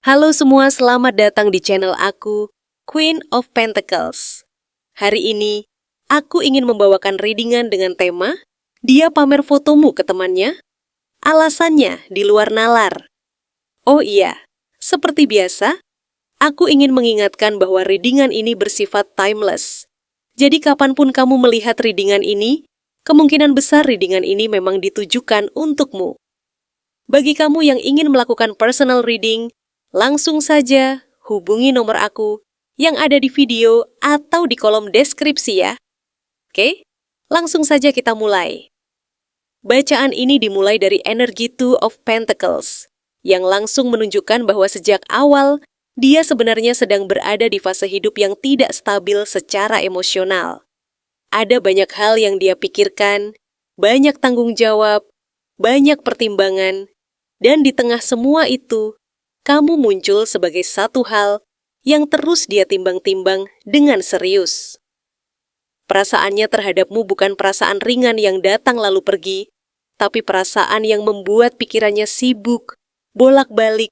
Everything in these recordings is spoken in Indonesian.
Halo semua, selamat datang di channel aku, Queen of Pentacles. Hari ini, aku ingin membawakan readingan dengan tema, dia pamer fotomu ke temannya, alasannya di luar nalar. Oh iya, seperti biasa, aku ingin mengingatkan bahwa readingan ini bersifat timeless. Jadi kapanpun kamu melihat readingan ini, kemungkinan besar readingan ini memang ditujukan untukmu. Bagi kamu yang ingin melakukan personal reading, langsung saja hubungi nomor aku yang ada di video atau di kolom deskripsi ya. Oke, langsung saja kita mulai. Bacaan ini dimulai dari energi Two of Pentacles, yang langsung menunjukkan bahwa sejak awal, dia sebenarnya sedang berada di fase hidup yang tidak stabil secara emosional. Ada banyak hal yang dia pikirkan, banyak tanggung jawab, banyak pertimbangan, dan di tengah semua itu, kamu muncul sebagai satu hal yang terus dia timbang-timbang dengan serius. Perasaannya terhadapmu bukan perasaan ringan yang datang lalu pergi, tapi perasaan yang membuat pikirannya sibuk, bolak-balik,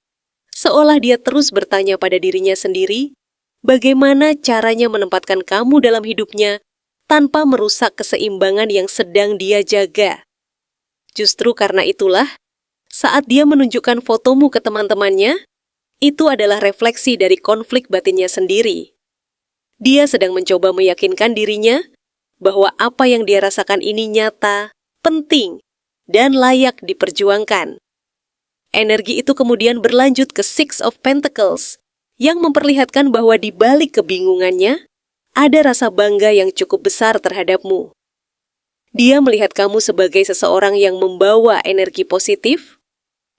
seolah dia terus bertanya pada dirinya sendiri, bagaimana caranya menempatkan kamu dalam hidupnya tanpa merusak keseimbangan yang sedang dia jaga. Justru karena itulah, saat dia menunjukkan fotomu ke teman-temannya, itu adalah refleksi dari konflik batinnya sendiri. Dia sedang mencoba meyakinkan dirinya bahwa apa yang dia rasakan ini nyata, penting, dan layak diperjuangkan. Energi itu kemudian berlanjut ke Six of Pentacles, yang memperlihatkan bahwa di balik kebingungannya, ada rasa bangga yang cukup besar terhadapmu. Dia melihat kamu sebagai seseorang yang membawa energi positif,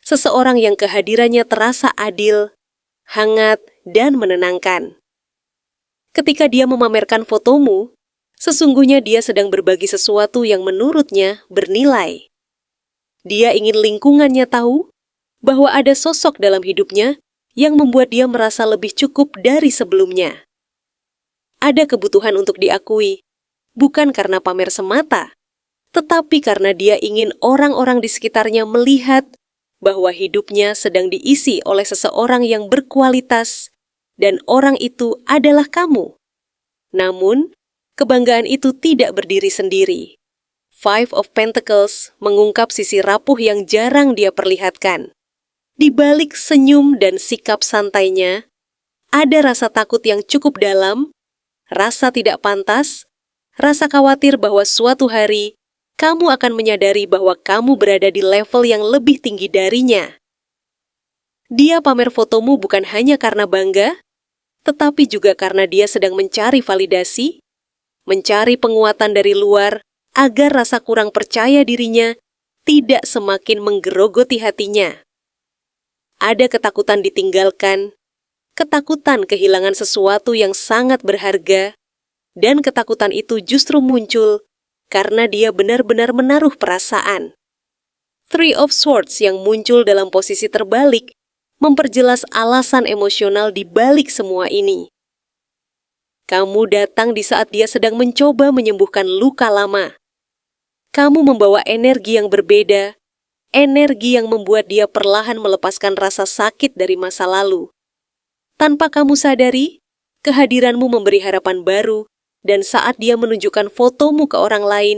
seseorang yang kehadirannya terasa adil, hangat, dan menenangkan. Ketika dia memamerkan fotomu, sesungguhnya dia sedang berbagi sesuatu yang menurutnya bernilai. Dia ingin lingkungannya tahu bahwa ada sosok dalam hidupnya yang membuat dia merasa lebih cukup dari sebelumnya. Ada kebutuhan untuk diakui, bukan karena pamer semata, tetapi karena dia ingin orang-orang di sekitarnya melihat bahwa hidupnya sedang diisi oleh seseorang yang berkualitas, dan orang itu adalah kamu. Namun, kebanggaan itu tidak berdiri sendiri. Five of Pentacles mengungkap sisi rapuh yang jarang dia perlihatkan. Di balik senyum dan sikap santainya, ada rasa takut yang cukup dalam, rasa tidak pantas, rasa khawatir bahwa suatu hari kamu akan menyadari bahwa kamu berada di level yang lebih tinggi darinya. Dia pamer fotomu bukan hanya karena bangga, tetapi juga karena dia sedang mencari validasi, mencari penguatan dari luar agar rasa kurang percaya dirinya tidak semakin menggerogoti hatinya. Ada ketakutan ditinggalkan, ketakutan kehilangan sesuatu yang sangat berharga, dan ketakutan itu justru muncul karena dia benar-benar menaruh perasaan. Three of Swords yang muncul dalam posisi terbalik memperjelas alasan emosional di balik semua ini. Kamu datang di saat dia sedang mencoba menyembuhkan luka lama. Kamu membawa energi yang berbeda, energi yang membuat dia perlahan melepaskan rasa sakit dari masa lalu. Tanpa kamu sadari, kehadiranmu memberi harapan baru, dan saat dia menunjukkan fotomu ke orang lain,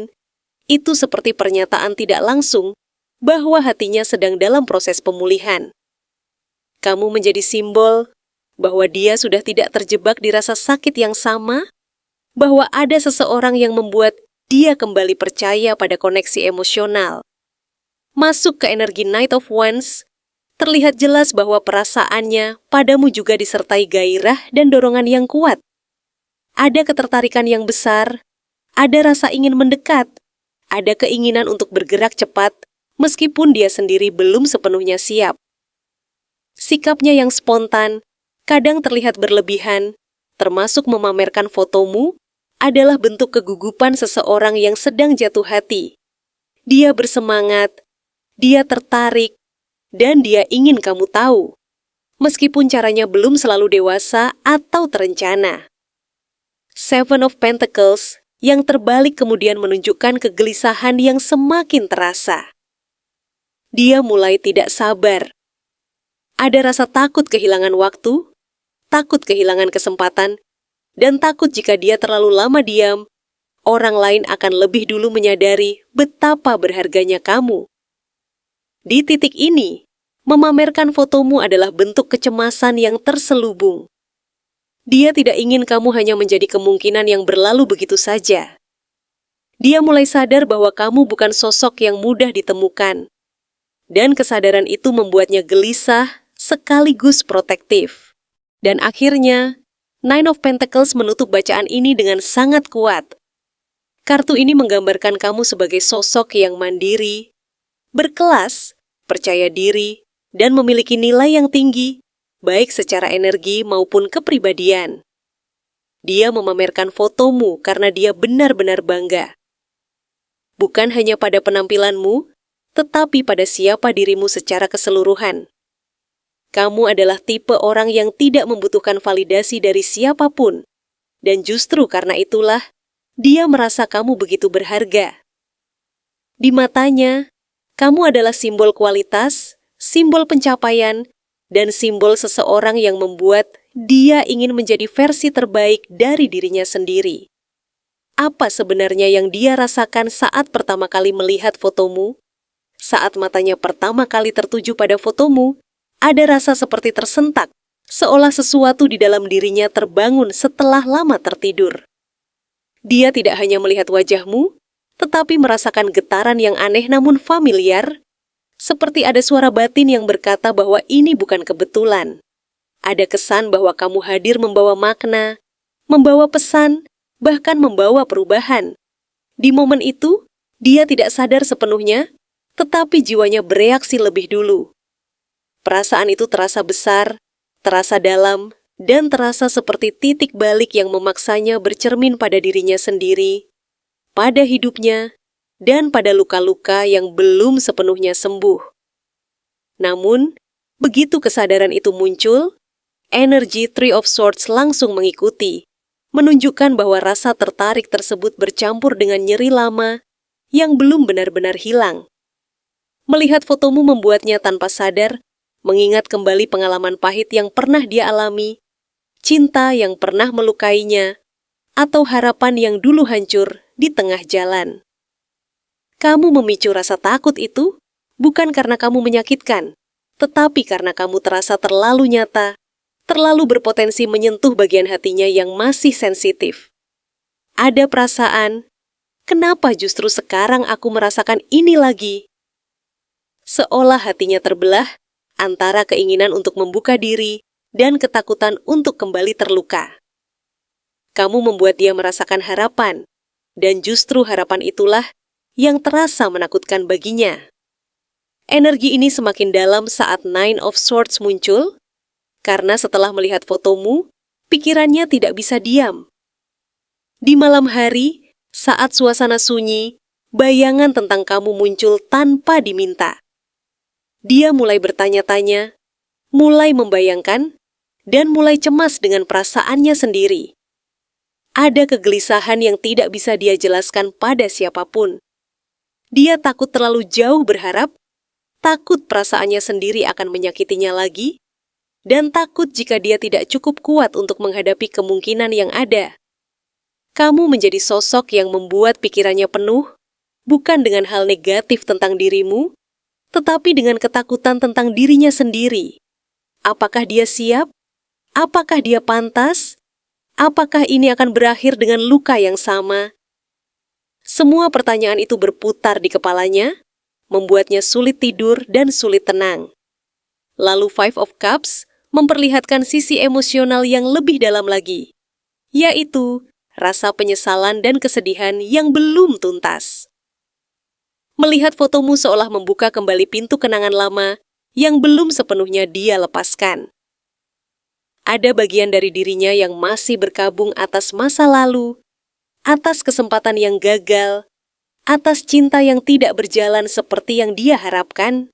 itu seperti pernyataan tidak langsung bahwa hatinya sedang dalam proses pemulihan. Kamu menjadi simbol bahwa dia sudah tidak terjebak di rasa sakit yang sama, bahwa ada seseorang yang membuat dia kembali percaya pada koneksi emosional. Masuk ke energi Knight of Wands, terlihat jelas bahwa perasaannya padamu juga disertai gairah dan dorongan yang kuat. Ada ketertarikan yang besar, ada rasa ingin mendekat, ada keinginan untuk bergerak cepat, meskipun dia sendiri belum sepenuhnya siap. Sikapnya yang spontan, kadang terlihat berlebihan, termasuk memamerkan fotomu, adalah bentuk kegugupan seseorang yang sedang jatuh hati. Dia bersemangat, dia tertarik, dan dia ingin kamu tahu, meskipun caranya belum selalu dewasa atau terencana. Seven of Pentacles yang terbalik kemudian menunjukkan kegelisahan yang semakin terasa. Dia mulai tidak sabar. Ada rasa takut kehilangan waktu, takut kehilangan kesempatan, dan takut jika dia terlalu lama diam, orang lain akan lebih dulu menyadari betapa berharganya kamu. Di titik ini, memamerkan fotomu adalah bentuk kecemasan yang terselubung. Dia tidak ingin kamu hanya menjadi kemungkinan yang berlalu begitu saja. Dia mulai sadar bahwa kamu bukan sosok yang mudah ditemukan. Dan kesadaran itu membuatnya gelisah sekaligus protektif. Dan akhirnya, Nine of Pentacles menutup bacaan ini dengan sangat kuat. Kartu ini menggambarkan kamu sebagai sosok yang mandiri, berkelas, percaya diri, dan memiliki nilai yang tinggi, baik secara energi maupun kepribadian. Dia memamerkan fotomu karena dia benar-benar bangga. Bukan hanya pada penampilanmu, tetapi pada siapa dirimu secara keseluruhan. Kamu adalah tipe orang yang tidak membutuhkan validasi dari siapapun, dan justru karena itulah, dia merasa kamu begitu berharga. Di matanya, kamu adalah simbol kualitas, simbol pencapaian, dan simbol seseorang yang membuat dia ingin menjadi versi terbaik dari dirinya sendiri. Apa sebenarnya yang dia rasakan saat pertama kali melihat fotomu? Saat matanya pertama kali tertuju pada fotomu, ada rasa seperti tersentak, seolah sesuatu di dalam dirinya terbangun setelah lama tertidur. Dia tidak hanya melihat wajahmu, tetapi merasakan getaran yang aneh namun familiar, seperti ada suara batin yang berkata bahwa ini bukan kebetulan. Ada kesan bahwa kamu hadir membawa makna, membawa pesan, bahkan membawa perubahan. Di momen itu, dia tidak sadar sepenuhnya, tetapi jiwanya bereaksi lebih dulu. Perasaan itu terasa besar, terasa dalam, dan terasa seperti titik balik yang memaksanya bercermin pada dirinya sendiri, pada hidupnya, dan pada luka-luka yang belum sepenuhnya sembuh. Namun, begitu kesadaran itu muncul, energi Three of Swords langsung mengikuti, menunjukkan bahwa rasa tertarik tersebut bercampur dengan nyeri lama yang belum benar-benar hilang. Melihat fotomu membuatnya tanpa sadar, mengingat kembali pengalaman pahit yang pernah dia alami, cinta yang pernah melukainya, atau harapan yang dulu hancur di tengah jalan. Kamu memicu rasa takut itu bukan karena kamu menyakitkan, tetapi karena kamu terasa terlalu nyata, terlalu berpotensi menyentuh bagian hatinya yang masih sensitif. Ada perasaan, kenapa justru sekarang aku merasakan ini lagi? Seolah hatinya terbelah antara keinginan untuk membuka diri dan ketakutan untuk kembali terluka. Kamu membuat dia merasakan harapan, dan justru harapan itulah yang terasa menakutkan baginya. Energi ini semakin dalam saat Nine of Swords muncul, karena setelah melihat fotomu, pikirannya tidak bisa diam. Di malam hari, saat suasana sunyi, bayangan tentang kamu muncul tanpa diminta. Dia mulai bertanya-tanya, mulai membayangkan, dan mulai cemas dengan perasaannya sendiri. Ada kegelisahan yang tidak bisa dia jelaskan pada siapapun. Dia takut terlalu jauh berharap, takut perasaannya sendiri akan menyakitinya lagi, dan takut jika dia tidak cukup kuat untuk menghadapi kemungkinan yang ada. Kamu menjadi sosok yang membuat pikirannya penuh, bukan dengan hal negatif tentang dirimu, tetapi dengan ketakutan tentang dirinya sendiri. Apakah dia siap? Apakah dia pantas? Apakah ini akan berakhir dengan luka yang sama? Semua pertanyaan itu berputar di kepalanya, membuatnya sulit tidur dan sulit tenang. Lalu Five of Cups memperlihatkan sisi emosional yang lebih dalam lagi, yaitu rasa penyesalan dan kesedihan yang belum tuntas. Melihat fotomu seolah membuka kembali pintu kenangan lama yang belum sepenuhnya dia lepaskan. Ada bagian dari dirinya yang masih berkabung atas masa lalu, atas kesempatan yang gagal, atas cinta yang tidak berjalan seperti yang dia harapkan.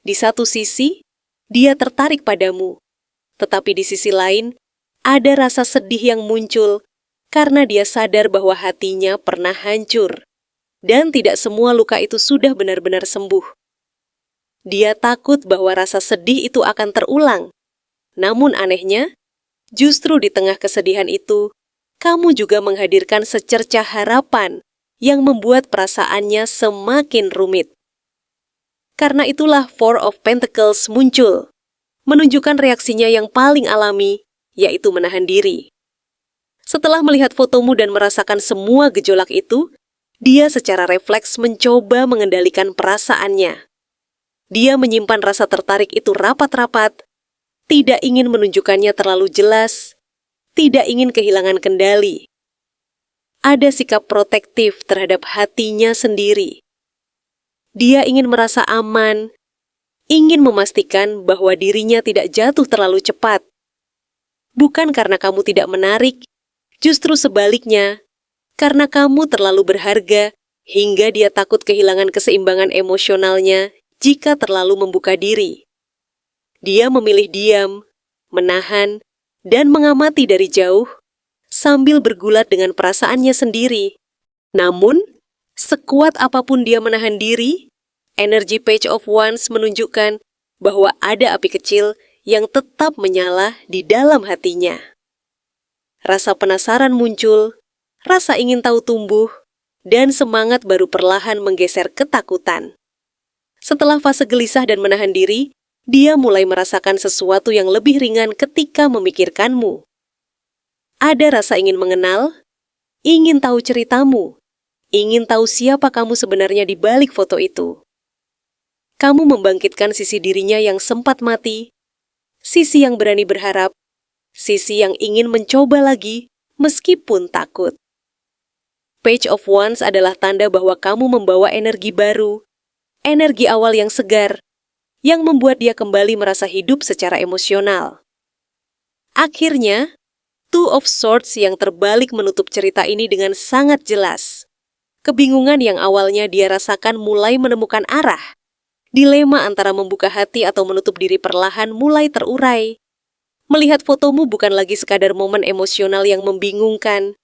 Di satu sisi, dia tertarik padamu, tetapi di sisi lain, ada rasa sedih yang muncul karena dia sadar bahwa hatinya pernah hancur, dan tidak semua luka itu sudah benar-benar sembuh. Dia takut bahwa rasa sedih itu akan terulang. Namun anehnya, justru di tengah kesedihan itu, kamu juga menghadirkan secercah harapan yang membuat perasaannya semakin rumit. Karena itulah Four of Pentacles muncul, menunjukkan reaksinya yang paling alami, yaitu menahan diri. Setelah melihat fotomu dan merasakan semua gejolak itu, dia secara refleks mencoba mengendalikan perasaannya. Dia menyimpan rasa tertarik itu rapat-rapat, tidak ingin menunjukkannya terlalu jelas, tidak ingin kehilangan kendali. Ada sikap protektif terhadap hatinya sendiri. Dia ingin merasa aman, ingin memastikan bahwa dirinya tidak jatuh terlalu cepat. Bukan karena kamu tidak menarik, justru sebaliknya, karena kamu terlalu berharga hingga dia takut kehilangan keseimbangan emosionalnya jika terlalu membuka diri. Dia memilih diam, menahan, dan mengamati dari jauh, sambil bergulat dengan perasaannya sendiri. Namun, sekuat apapun dia menahan diri, energi Page of Wands menunjukkan bahwa ada api kecil yang tetap menyala di dalam hatinya. Rasa penasaran muncul, rasa ingin tahu tumbuh, dan semangat baru perlahan menggeser ketakutan. Setelah fase gelisah dan menahan diri, dia mulai merasakan sesuatu yang lebih ringan ketika memikirkanmu. Ada rasa ingin mengenal, ingin tahu ceritamu, ingin tahu siapa kamu sebenarnya di balik foto itu. Kamu membangkitkan sisi dirinya yang sempat mati, sisi yang berani berharap, sisi yang ingin mencoba lagi meskipun takut. Page of Wands adalah tanda bahwa kamu membawa energi baru, energi awal yang segar, yang membuat dia kembali merasa hidup secara emosional. Akhirnya, Two of Swords yang terbalik menutup cerita ini dengan sangat jelas. Kebingungan yang awalnya dia rasakan mulai menemukan arah. Dilema antara membuka hati atau menutup diri perlahan mulai terurai. Melihat fotomu bukan lagi sekadar momen emosional yang membingungkan,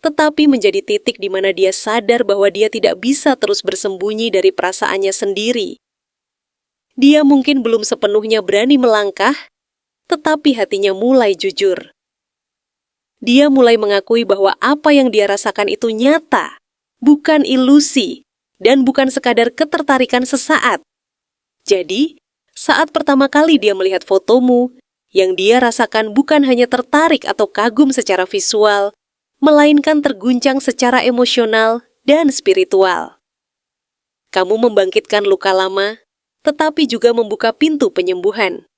tetapi menjadi titik di mana dia sadar bahwa dia tidak bisa terus bersembunyi dari perasaannya sendiri. Dia mungkin belum sepenuhnya berani melangkah, tetapi hatinya mulai jujur. Dia mulai mengakui bahwa apa yang dia rasakan itu nyata, bukan ilusi, dan bukan sekadar ketertarikan sesaat. Jadi, saat pertama kali dia melihat fotomu, yang dia rasakan bukan hanya tertarik atau kagum secara visual, melainkan terguncang secara emosional dan spiritual. Kamu membangkitkan luka lama, tetapi juga membuka pintu penyembuhan.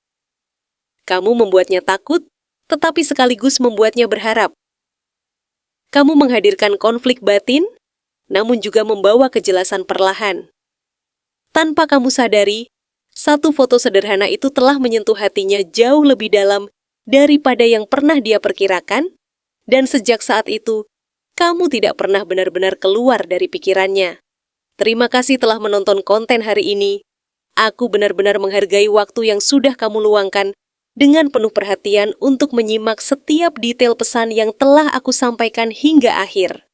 Kamu membuatnya takut, tetapi sekaligus membuatnya berharap. Kamu menghadirkan konflik batin, namun juga membawa kejelasan perlahan. Tanpa kamu sadari, satu foto sederhana itu telah menyentuh hatinya jauh lebih dalam daripada yang pernah dia perkirakan, dan sejak saat itu, kamu tidak pernah benar-benar keluar dari pikirannya. Terima kasih telah menonton konten hari ini. Aku benar-benar menghargai waktu yang sudah kamu luangkan dengan penuh perhatian untuk menyimak setiap detail pesan yang telah aku sampaikan hingga akhir.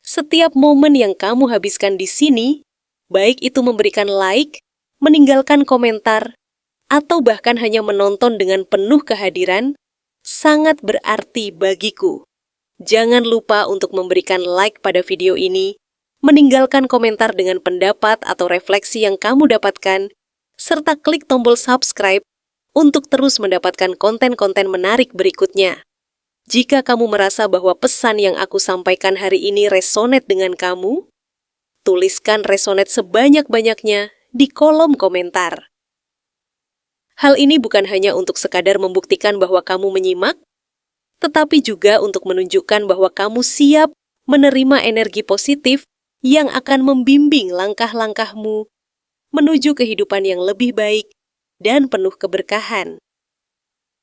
Setiap momen yang kamu habiskan di sini, baik itu memberikan like, meninggalkan komentar, atau bahkan hanya menonton dengan penuh kehadiran, sangat berarti bagiku. Jangan lupa untuk memberikan like pada video ini, meninggalkan komentar dengan pendapat atau refleksi yang kamu dapatkan, serta klik tombol subscribe untuk terus mendapatkan konten-konten menarik berikutnya. Jika kamu merasa bahwa pesan yang aku sampaikan hari ini resonate dengan kamu, tuliskan resonate sebanyak-banyaknya di kolom komentar. Hal ini bukan hanya untuk sekadar membuktikan bahwa kamu menyimak, tetapi juga untuk menunjukkan bahwa kamu siap menerima energi positif yang akan membimbing langkah-langkahmu menuju kehidupan yang lebih baik dan penuh keberkahan.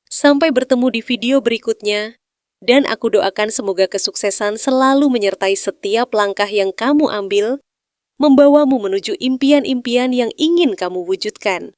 Sampai bertemu di video berikutnya, dan aku doakan semoga kesuksesan selalu menyertai setiap langkah yang kamu ambil, membawamu menuju impian-impian yang ingin kamu wujudkan.